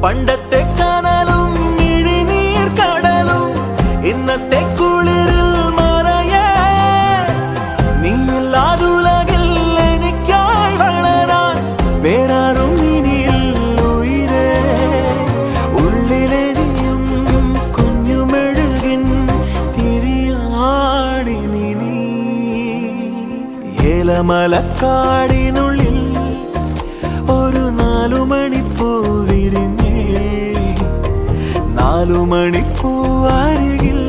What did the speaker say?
പണ്ടത്തെ കനലും ഇഴിനീർ കടലും ഇന്നത്തെ കുളിരിൽ മറയേ നീയില്ലാതുലകിൽ എനിക്കായി വളരാൻ വേറാരും ഇനിയിൽ ഉയിരേ ഉള്ളിലെരിയും കുഞ്ഞുമെഴുകിൻ തിരിയാടി നീ ഏലമലക്കാടിനുള്ളിൽ ഒരു 4 മണിപ്പൂ വിരിഞ്ഞേ 4 മണിപ്പൂ അരികിൽ